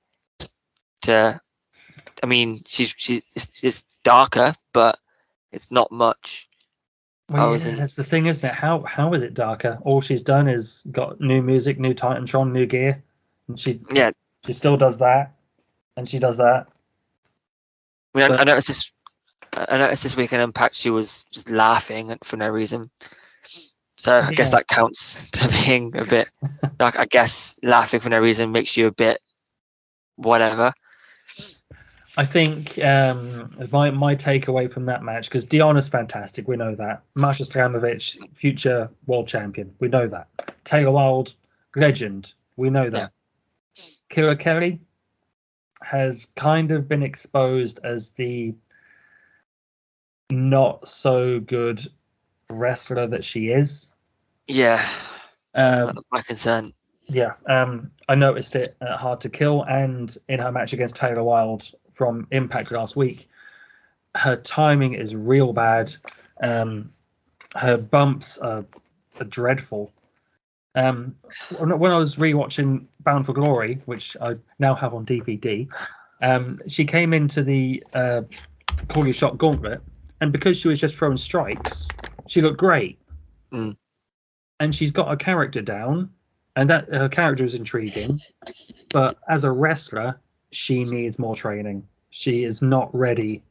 She's darker, but it's not much. Well, that's the thing, isn't it? How is it darker? All she's done is got new music, new Titantron, new gear, and she still does that, and she does that. I noticed this week in Impact she was just laughing for no reason. So I guess that counts to being a bit like, I guess laughing for no reason makes you a bit whatever. I think my takeaway from that match, because Deonna's fantastic, we know that. Marshall Slamovich, future world champion, we know that. Taylor Wilde, legend, we know that. Yeah. Killer Kelly has kind of been exposed as the not so good wrestler that she is. Yeah, that's my concern. Yeah, I noticed it at Hard to Kill and in her match against Taylor Wilde from Impact last week. Her timing is real bad. Her bumps are dreadful. When I was rewatching Bound for Glory, which I now have on DVD, she came into the Call Your Shot gauntlet, and because she was just throwing strikes, she looked great. Mm. And she's got her character down, and that her character is intriguing. But as a wrestler, she needs more training. She is not ready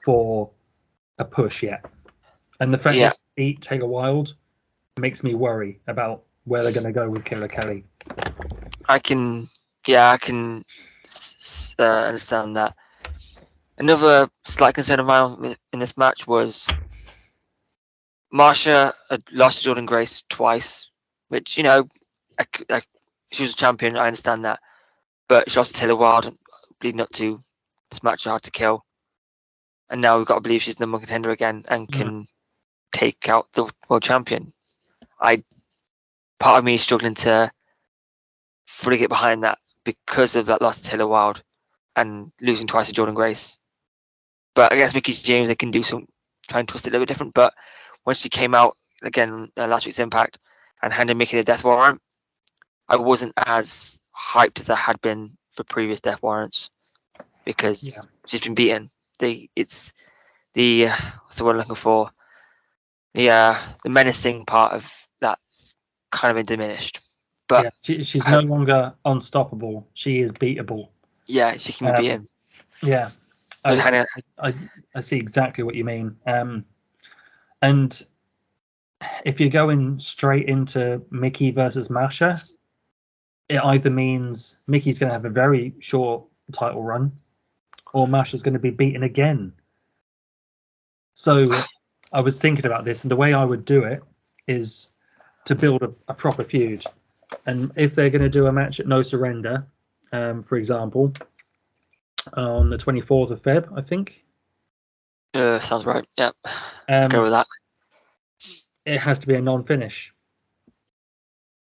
for a push yet. And the fact that she beat Taylor Wilde makes me worry about where they're going to go with Killer Kelly. I can understand that. Another slight concern of mine in this match was Marsha lost to Jordan Grace twice, which, she was a champion, I understand that. But she lost to Taylor Wilde leading up to this match Hard to Kill. And now we've got to believe she's the number 1 contender again and can take out the world champion. Part of me is struggling to fully get behind that because of that loss to Taylor Wilde and losing twice to Jordan Grace. But I guess Mickie James, they can do some, try and twist it a little bit different. But when she came out again last week's Impact and handed Mickie the death warrant, I wasn't as hyped as I had been for previous death warrants because she's been beaten. It's the what's the word I'm looking for? The menacing part of that's kind of been diminished. But she's no longer unstoppable. She is beatable. Yeah, she can be beaten. Yeah. I see exactly what you mean. And if you're going straight into Mickey versus Masha, it either means Mickey's going to have a very short title run, or Masha's going to be beaten again. So I was thinking about this, and the way I would do it is to build a proper feud. And if they're going to do a match at No Surrender, for example, on the 24th of Feb, I think. Sounds right. Yeah. Go with that. It has to be a non-finish.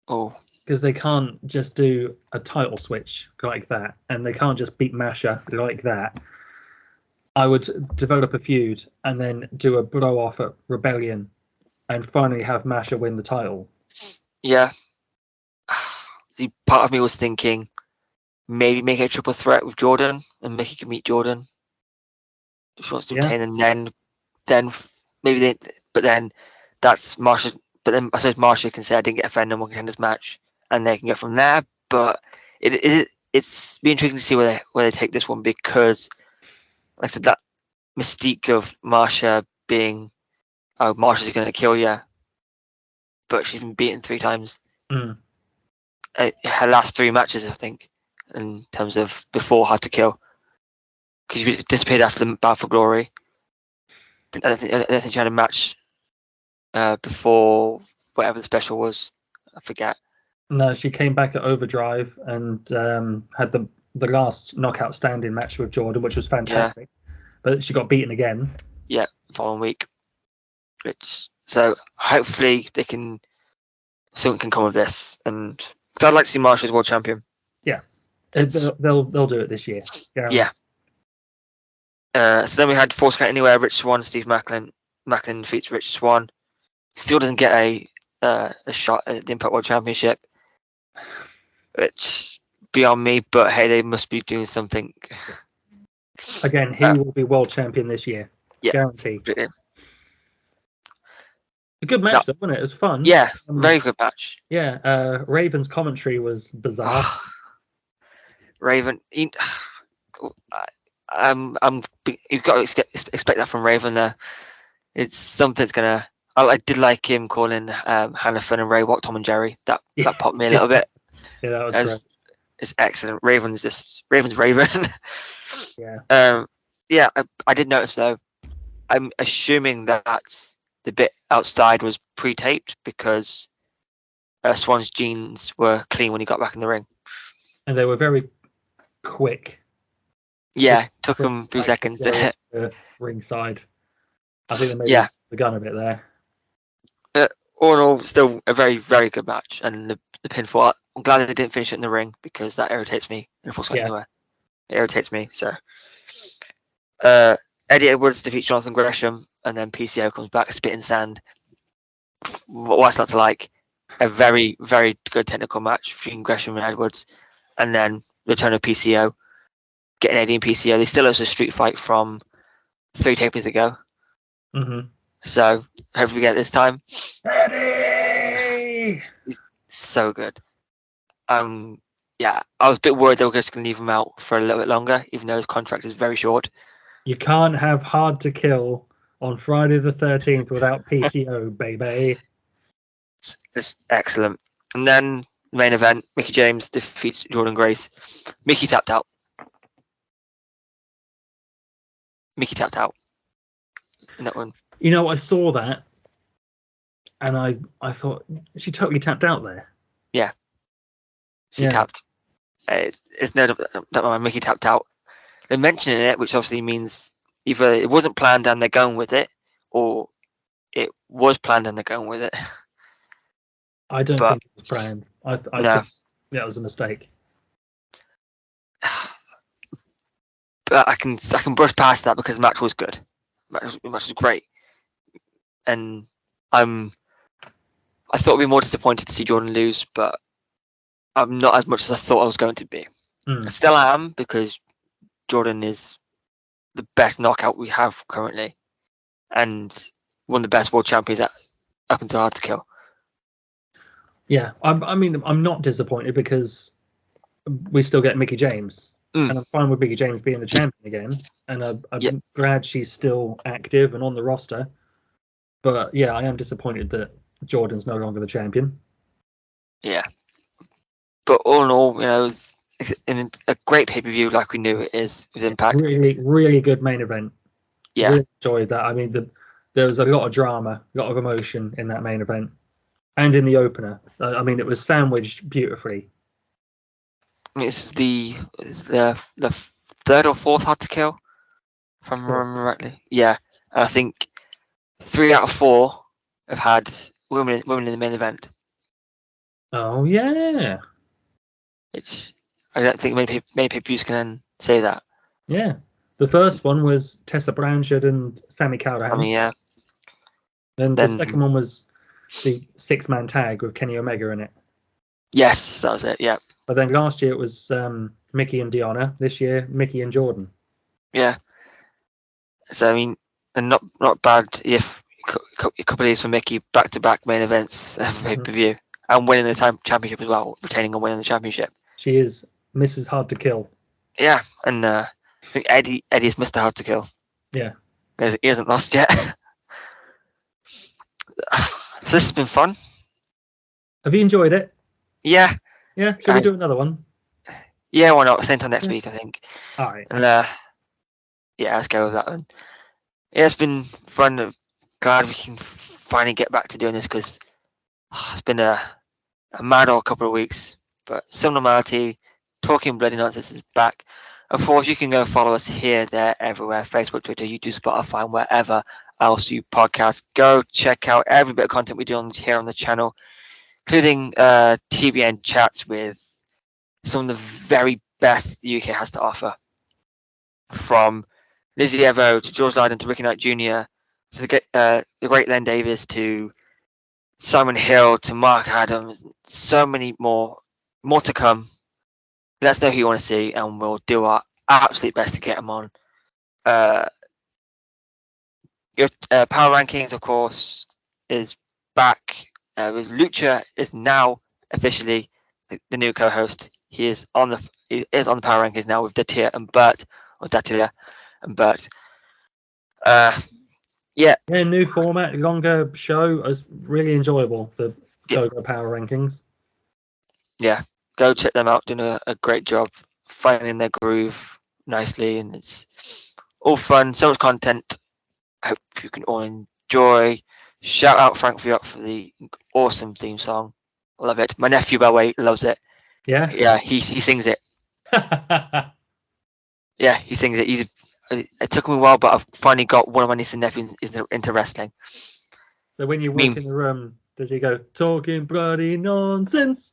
Oh. Because they can't just do a title switch like that, and they can't just beat Masha like that. I would develop a feud and then do a blow-off at Rebellion and finally have Masha win the title. Yeah. See, part of me was thinking maybe make it a triple threat with Jordan and Mickey can meet Jordan. She wants to retain, and then maybe but then that's Marsha. But then I suppose Marsha can say I didn't get a fair number contenders match, and they can go from there. But it's be intriguing to see where they take this one, because like I said, that mystique of Marsha being, oh, Marsha's going to kill you, but she's been beaten 3 times. Mm. Her last 3 matches, I think, in terms of before Hard to Kill, because she disappeared after the Battle for Glory. I don't think she had a match before whatever the special was. I forget. No, she came back at Overdrive and had the last knockout standing match with Jordan, which was fantastic. Yeah. But she got beaten again. Yeah, following week. So hopefully something can come of this, and because I'd like to see Marsha as world champion. Yeah, they'll do it this year. Guaranteed. Yeah. So then we had Force Count Anywhere, Rich Swann, Steve Macklin. Macklin defeats Rich Swann. Still doesn't get a shot at the Impact World Championship. It's beyond me, but hey, they must be doing something. Again, he will be world champion this year. Yeah, guaranteed. Yeah. A good match, though, wasn't it? It was fun. Yeah, very good match. Yeah, Raven's commentary was bizarre. Raven, you've got to expect that from Raven. There, it's something's gonna. I did like him calling Hannah Finn and Ray Watt Tom and Jerry. That popped me a little bit. Yeah, that was great. It's excellent. Raven's Raven. Yeah. I did notice though. I'm assuming that's the bit outside was pre-taped, because Swann's jeans were clean when he got back in the ring. And they were very quick. Yeah, took him a few seconds to hit ringside. I think they maybe the gun a bit there. All in all, still a very, very good match. And the pinfall, I'm glad they didn't finish it in the ring, because that irritates me. In Force Count Anywhere. It irritates me. So, Eddie Edwards defeats Jonathan Gresham, and then PCO comes back, spitting sand. What's not to like? A very, very good technical match between Gresham and Edwards, and then return of PCO, getting Eddie and PCO. They still have a street fight from 3 tapings ago. Mm-hmm. So hopefully we get it this time. Eddie! He's so good. I was a bit worried they were just going to leave him out for a little bit longer, even though his contract is very short. You can't have Hard to Kill on Friday the 13th without PCO, baby. It's excellent. And then the main event, Mickie James defeats Jordan Grace. Mickie tapped out. In that one. You know, I saw that, and I thought, she totally tapped out there. Yeah. She tapped. It's no doubt Mickie tapped out. They're mentioning it, which obviously means either it wasn't planned and they're going with it, or it was planned and they're going with it. I don't think it was planned. I think that was a mistake. But I can brush past that because the match was good. The match was great. And I thought I'd be more disappointed to see Jordan lose, but I'm not as much as I thought I was going to be. I still am, because Jordan is the best knockout we have currently, and one of the best world champions up until Hard to Kill. Yeah, I'm not disappointed, because we still get Mickie James. and I'm fine with Mickey James being the champion again. And I'm glad she's still active and on the roster. But yeah, I am disappointed that Jordan's no longer the champion. Yeah. But all in all, it's a great pay-per-view like we knew it is with Impact. Really, really good main event. Yeah. Really enjoyed that. I mean, there was a lot of drama, a lot of emotion in that main event. And in the opener. I mean, it was sandwiched beautifully. I mean, it's the third or fourth Hard to Kill, if I'm remembering rightly. Yeah. And I think 3 out of 4 have had women in the main event. Oh, yeah. I don't think many pay-per-views can say that. Yeah. The first one was Tessa Blanchard and Sami Callihan. I mean, yeah. Then the second one was the 6-man tag with Kenny Omega in it. Yes, that was it, yeah. But then last year it was Mickey and Deonna. This year, Mickey and Jordan. Yeah. So, I mean, and not bad if a couple of years for Mickey, back-to-back main events of pay-per-view. And winning the championship as well, retaining and winning the championship. She is Mrs. Hard to Kill. Yeah, and I think Eddie's Mr. Hard to Kill. Yeah. He hasn't lost yet. So this has been fun. Have you enjoyed it? Yeah. Yeah? Should we do another one? Yeah, why not? Same time next week, I think. All right. And yeah, let's go with that one. Yeah, it's been fun. Glad we can finally get back to doing this because it's been a mad old couple of weeks. But some normality, talking bloody nonsense is back. Of course, you can go follow us here, there, everywhere. Facebook, Twitter, YouTube, Spotify, and wherever else you podcast. Go check out every bit of content we do here on the channel, including TBN chats with some of the very best the UK has to offer. From Lizzie Evo to George Lydon to Ricky Knight Jr. to the great Len Davis to Simon Hill to Mark Adams. So many more to come. Let us know who you want to see, and we'll do our absolute best to get them on. Your power rankings, of course, is back. With Lucha is now officially the new co-host. He is on the power rankings now with Datia and Bert, or Datia and Bert. Yeah, new format, longer show. It was really enjoyable. The Go-Go Power Rankings. Yeah, go check them out. Doing a great job finding their groove nicely, and it's all fun. So much content. I hope you can all enjoy. Shout out Frank Fiat for the awesome theme song. Love it. My nephew, by the way, loves it. Yeah. Yeah, he sings it. Yeah, he sings it. It took him a while, but I've finally got one of my nieces and nephews into wrestling. So when you walk in the room, does he go, talking bloody nonsense?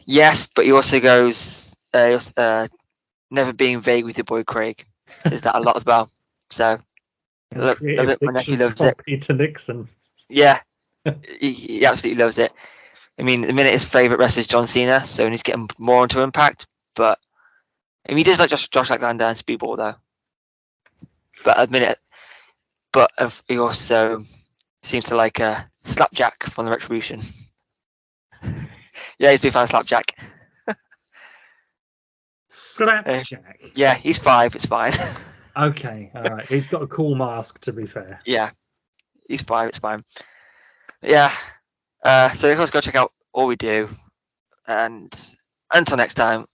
Yes, but he also goes, never being vague with your boy Craig. Is that a lot as well? So, love it. My nephew loves it. Peter Nixon. Yeah, he absolutely loves it. I mean, the minute his favourite wrestler is John Cena, so he's getting more into Impact, but I mean, he does like Josh Alexander and Speedball though. But he also seems to like Slapjack from the Retribution. Yeah, he's a big fan of Slapjack. Slapjack. Yeah, he's 5. It's fine. Okay, all right. He's got a cool mask, to be fair. Yeah, he's 5. It's fine. Yeah. So of course, go check out all we do. And until next time,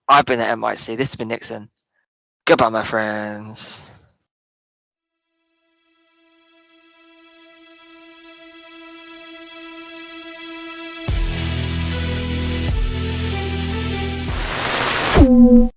I've been at MIC. This has been Nixon. Goodbye, my friends. Ooh.